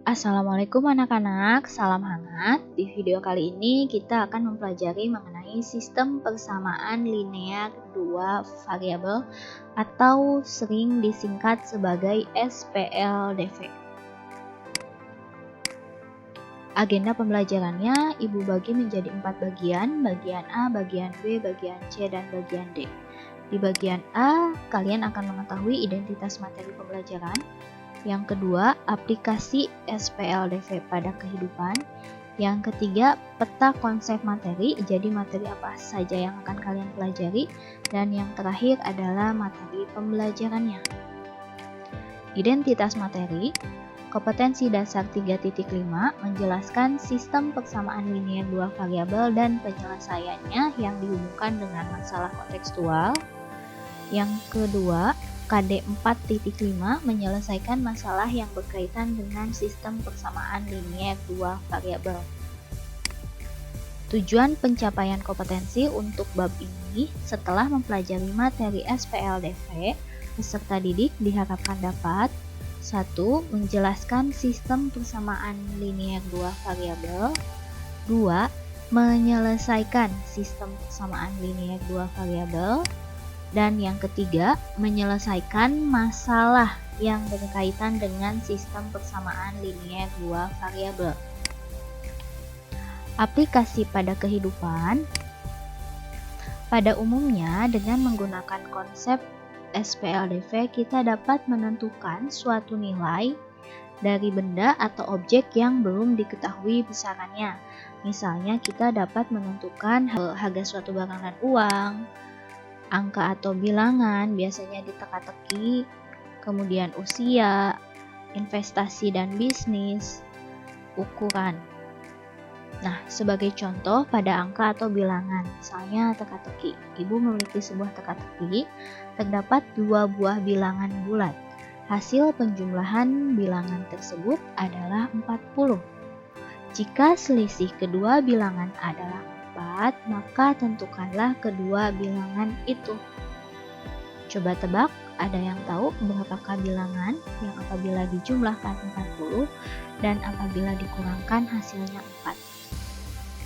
Assalamualaikum anak-anak, salam hangat. Di video kali ini kita akan mempelajari mengenai sistem persamaan linear dua variabel atau sering disingkat sebagai SPLDV. Agenda pembelajarannya Ibu bagi menjadi 4 bagian A, bagian B, bagian C, dan bagian D. Di bagian A, kalian akan mengetahui identitas materi pembelajaran. Yang kedua, aplikasi SPLDV pada kehidupan. Yang ketiga, peta konsep materi, jadi materi apa saja yang akan kalian pelajari. Dan yang terakhir adalah materi pembelajarannya. Identitas materi, kompetensi dasar 3.5 menjelaskan sistem persamaan linear dua variabel dan penyelesaiannya yang dihubungkan dengan masalah kontekstual. Yang kedua, KD 4.5 menyelesaikan masalah yang berkaitan dengan sistem persamaan linear dua variabel. Tujuan pencapaian kompetensi untuk bab ini setelah mempelajari materi SPLDV, peserta didik diharapkan dapat 1. Menjelaskan sistem persamaan linear dua variabel. 2. Menyelesaikan sistem persamaan linear dua variabel. Dan yang ketiga, menyelesaikan masalah yang berkaitan dengan sistem persamaan linear dua variabel. Aplikasi pada kehidupan. Pada umumnya, dengan menggunakan konsep SPLDV, kita dapat menentukan suatu nilai dari benda atau objek yang belum diketahui besarannya. Misalnya, kita dapat menentukan harga suatu barang dan uang, angka atau bilangan, biasanya di teka-teki, kemudian usia, investasi dan bisnis, ukuran. Nah, sebagai contoh pada angka atau bilangan, misalnya teka-teki. Ibu memiliki sebuah teka-teki, terdapat 2 buah bilangan bulat. Hasil penjumlahan bilangan tersebut adalah 40. Jika selisih kedua bilangan adalah 4, maka tentukanlah kedua bilangan itu. Coba tebak, ada yang tahu berapakah bilangan yang apabila dijumlahkan 40 dan apabila dikurangkan hasilnya 4?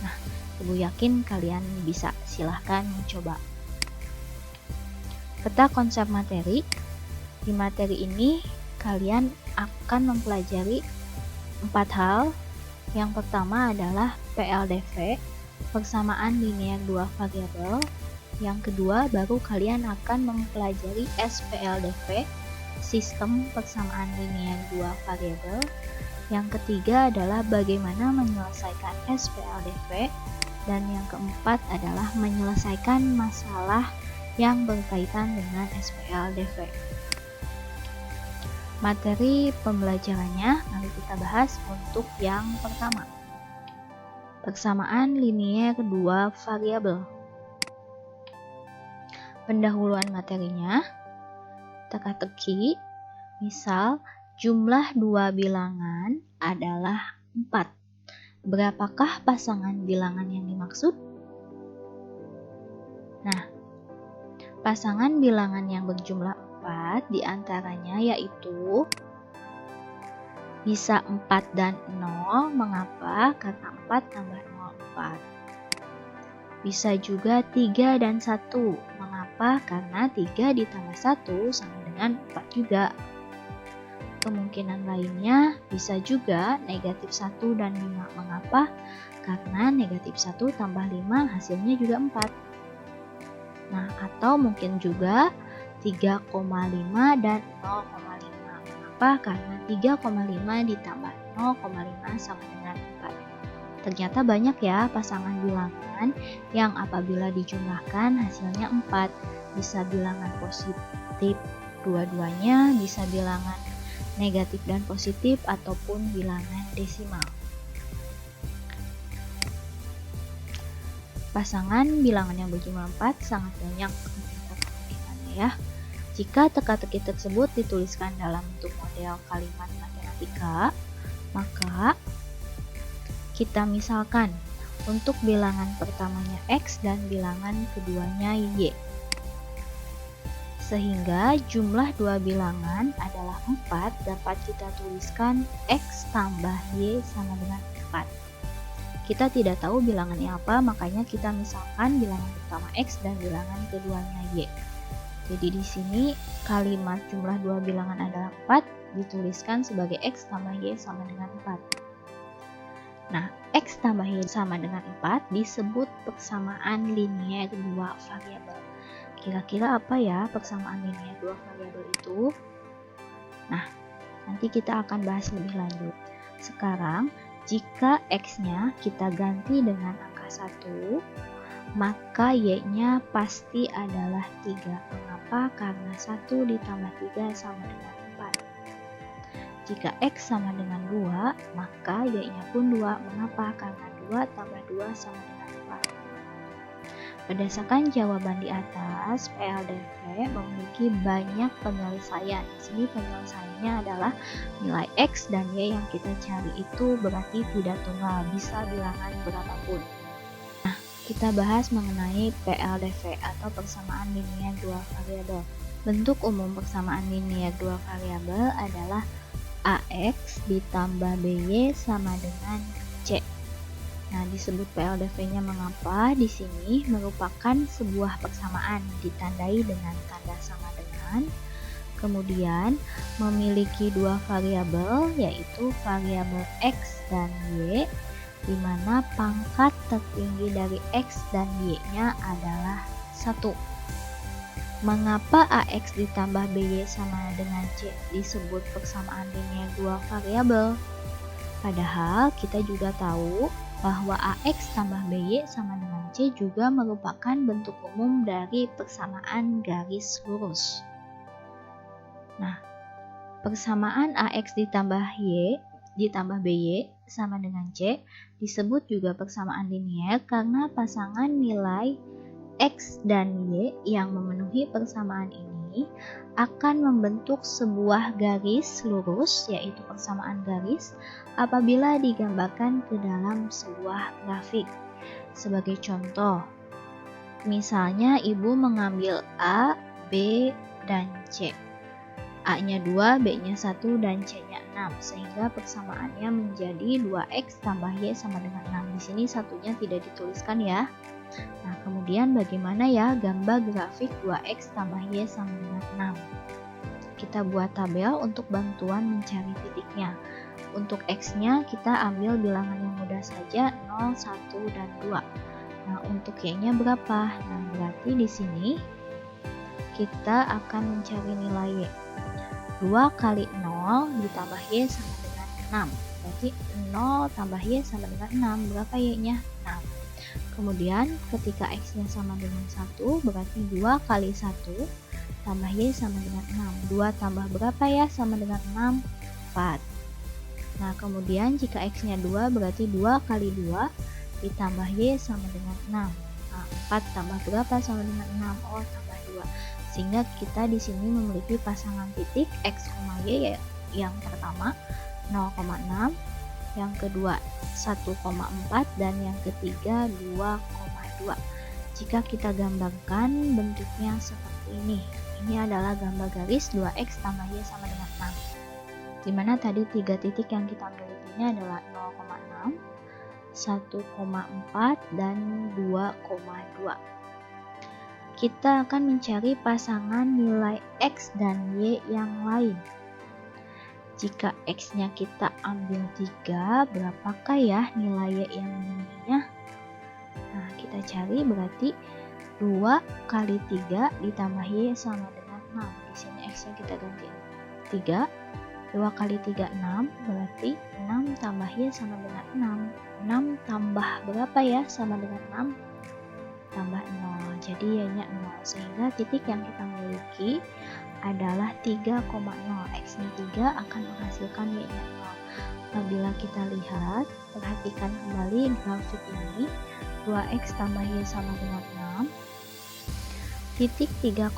Nah, Ibu yakin kalian bisa, silahkan mencoba. Peta konsep materi. Di materi ini kalian akan mempelajari 4 hal. Yang pertama adalah PLDV, persamaan linear dua variabel. Yang kedua, baru kalian akan mempelajari SPLDV, sistem persamaan linear dua variabel. Yang ketiga adalah bagaimana menyelesaikan SPLDV. Dan yang keempat adalah menyelesaikan masalah yang berkaitan dengan SPLDV. Materi pembelajarannya, mari kita bahas untuk yang pertama. Persamaan linear dua variabel. Pendahuluan materinya, teka-teki, misal jumlah 2 bilangan adalah 4. Berapakah pasangan bilangan yang dimaksud? Nah, pasangan bilangan yang berjumlah 4 diantaranya yaitu bisa 4 dan 0, mengapa? Karena 4 tambah 0, 4. Bisa juga 3 dan 1, mengapa? Karena 3 ditambah 1 sama dengan 4 juga. Kemungkinan lainnya bisa juga negatif 1 dan 5, mengapa? Karena negatif 1 tambah 5 hasilnya juga 4. Nah, atau mungkin juga 3,5 dan 0,5. Mengapa? Karena 3,5 ditambah 0,5 sama dengan 4. Ternyata banyak ya pasangan bilangan yang apabila dijumlahkan hasilnya 4. Bisa bilangan positif dua-duanya, bisa bilangan negatif dan positif, ataupun bilangan desimal. Pasangan bilangan yang berjumlah 4 sangat banyak kemungkinannya ya. Jika teka-teki tersebut dituliskan dalam bentuk model kalimat matematika, maka kita misalkan untuk bilangan pertamanya X dan bilangan keduanya Y. Sehingga jumlah dua bilangan adalah 4 dapat kita tuliskan X tambah Y sama dengan 4. Kita tidak tahu bilangannya apa, makanya kita misalkan bilangan pertama X dan bilangan keduanya Y. Jadi di sini kalimat jumlah dua bilangan adalah 4 dituliskan sebagai X tambah Y sama dengan 4. Nah, X tambah Y sama dengan 4 disebut persamaan linier dua variabel. Kira-kira apa ya persamaan linier dua variabel itu? Nah, nanti kita akan bahas lebih lanjut. Sekarang, jika X-nya kita ganti dengan angka 1, maka Y-nya pasti adalah 3. Mengapa? Karena 1 ditambah 3 sama dengan 4. Jika X sama dengan 2, maka Y-nya pun 2. Mengapa? Karena 2 tambah 2 sama dengan 4. Berdasarkan jawaban di atas, PLDV memiliki banyak penyelesaian. Di sini penyelesaiannya adalah nilai X dan Y yang kita cari itu berarti tidak tunggal, bisa bilangan berapapun. Nah, kita bahas mengenai PLDV atau persamaan linier dua variabel. Bentuk umum persamaan linier dua variabel adalah AX ditambah BY sama dengan C. Nah, disebut PLDV-nya mengapa? Di sini merupakan sebuah persamaan ditandai dengan tanda sama dengan, kemudian memiliki dua variabel yaitu variabel X dan Y, di mana pangkat tertinggi dari X dan Y-nya adalah 1. Mengapa AX ditambah BY sama dengan C disebut persamaan linier dua variabel? Padahal kita juga tahu bahwa AX tambah BY sama dengan C juga merupakan bentuk umum dari persamaan garis lurus. Nah, persamaan AX ditambah BY sama dengan C disebut juga persamaan linier karena pasangan nilai X dan Y yang memenuhi persamaan ini akan membentuk sebuah garis lurus, yaitu persamaan garis, apabila digambarkan ke dalam sebuah grafik. Sebagai contoh, misalnya ibu mengambil A, B, dan C. A-nya 2, B-nya 1, dan C-nya 6, sehingga persamaannya menjadi 2X tambah Y sama dengan 6. Di sini satunya tidak dituliskan ya. Nah, kemudian bagaimana ya gambar grafik 2X tambah Y sama dengan 6? Kita buat tabel untuk bantuan mencari titiknya. Untuk X-nya kita ambil bilangan yang mudah saja, 0, 1, dan 2. Nah, untuk Y-nya berapa? Nah, berarti di sini kita akan mencari nilai Y. 2 kali 0 ditambah Y sama dengan 6. Berarti 0 tambah Y sama dengan 6. Berapa Y-nya? 6. Kemudian ketika X-nya sama dengan 1, berarti 2 kali 1 tambah Y sama dengan 6. 2 tambah berapa ya sama dengan 6? 4. Nah, kemudian jika X-nya 2, berarti 2 kali 2 ditambah Y sama dengan 6. Nah, 4 tambah berapa sama dengan 6? Oh, tambah 2. Sehingga kita di sini memiliki pasangan titik X, Y yang pertama 0,6, yang kedua 1,4, dan yang ketiga 2,2. Jika kita gambarkan bentuknya seperti ini. Ini adalah gambar garis 2X tambah Y sama dengan 6. Dimana tadi 3 titik yang kita miliki adalah 0,6, 1,4, dan 2,2. Kita akan mencari pasangan nilai X dan Y yang lain. Jika X-nya kita ambil 3, berapakah ya nilai Y yang memenuhinya? Nah, kita cari berarti 2 kali 3 ditambah Y sama dengan 6. Di sini X-nya kita ganti 3. 2 kali 3, 6. Berarti 6 tambah Y sama dengan 6. 6 tambah berapa ya sama dengan 6? Tambah 0. Jadi Y-nya 0. Sehingga titik yang kita miliki adalah 3,0. X-nya 3 akan menghasilkan Y-nya 0. Apabila kita lihat, perhatikan kembali grafik ini, 2X tambah Y sama dengan 6. Titik 3,0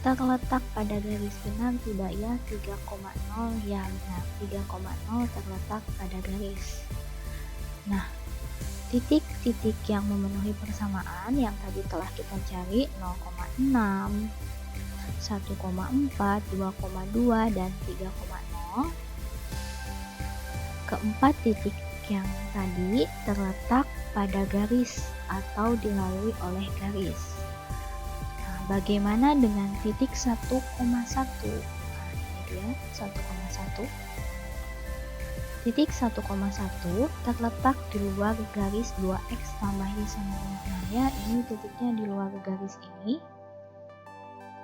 terletak pada garis benar tidak ya? 3,0 ya benar. 3,0 terletak pada garis. Nah, titik-titik yang memenuhi persamaan yang tadi telah kita cari 0,6, 1,4, 2,2, dan 3,0. Keempat titik yang tadi terletak pada garis atau dilalui oleh garis. Nah, bagaimana dengan titik 1,1? Nah, ini dia 1,1. Titik 1,1 terletak di luar garis 2x tambah y sama dengan 6 ya. Ini titiknya di luar garis ini.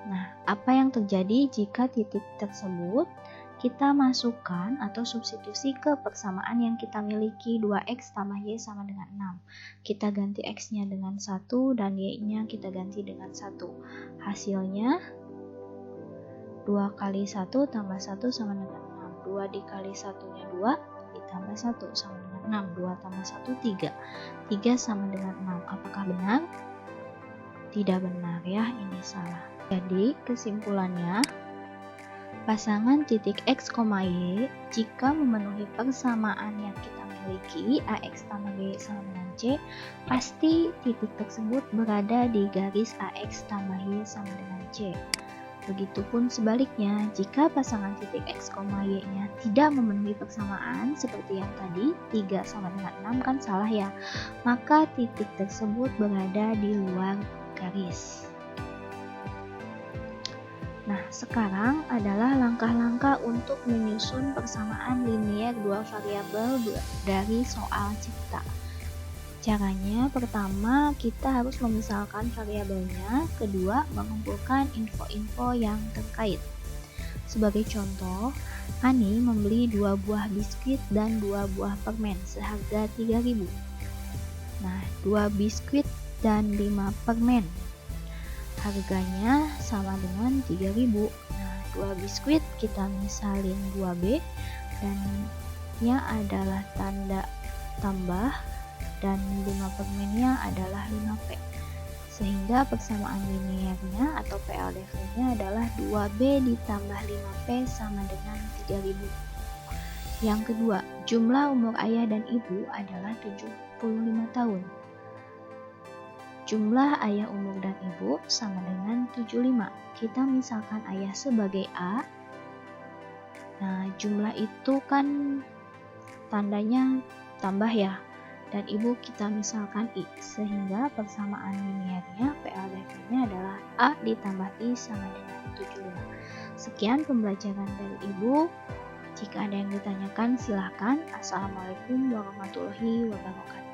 Nah, apa yang terjadi jika titik tersebut kita masukkan atau substitusi ke persamaan yang kita miliki 2x tambah y sama dengan 6. Kita ganti x-nya dengan 1 dan y-nya kita ganti dengan 1. Hasilnya 2 kali 1 tambah 1 sama dengan 6. 2 dikali 1-nya 2 ditambah 1 sama dengan 6. 2 tambah 1 3. 3 sama dengan 6. Apakah benar? Tidak benar ya, ini salah. Jadi kesimpulannya, pasangan titik x, y jika memenuhi persamaan yang kita miliki ax tambah b sama dengan c, pasti titik tersebut berada di garis ax tambah y sama dengan c. Begitupun sebaliknya, jika pasangan titik x, y nya tidak memenuhi persamaan seperti yang tadi 3 sama dengan 6 kan salah ya, maka titik tersebut berada di luar garis. Nah, sekarang adalah langkah-langkah untuk menyusun persamaan linier dua variabel dari soal cipta. Caranya, pertama kita harus memisalkan variabelnya, kedua mengumpulkan info-info yang terkait. Sebagai contoh, Ani membeli 2 buah biskuit dan 2 buah permen seharga 3.000. Nah, 2 biskuit dan 5 permen harganya sama dengan 3.000. Nah, 2 biskuit kita misalin 2B dan nya adalah tanda tambah dan 5 permennya adalah 5P. Sehingga persamaan liniernya atau PLDV-nya adalah 2B ditambah 5P sama dengan 3.000. Yang kedua, jumlah umur ayah dan ibu adalah 75 tahun. Jumlah ayah umur dan ibu sama dengan 75. Kita misalkan ayah sebagai A. Nah, jumlah itu kan tandanya tambah ya. Dan ibu kita misalkan I. Sehingga persamaan liniernya PLDV-nya adalah A ditambah I sama dengan 75. Sekian pembelajaran dari ibu. Jika ada yang ditanyakan silahkan. Assalamualaikum warahmatullahi wabarakatuh.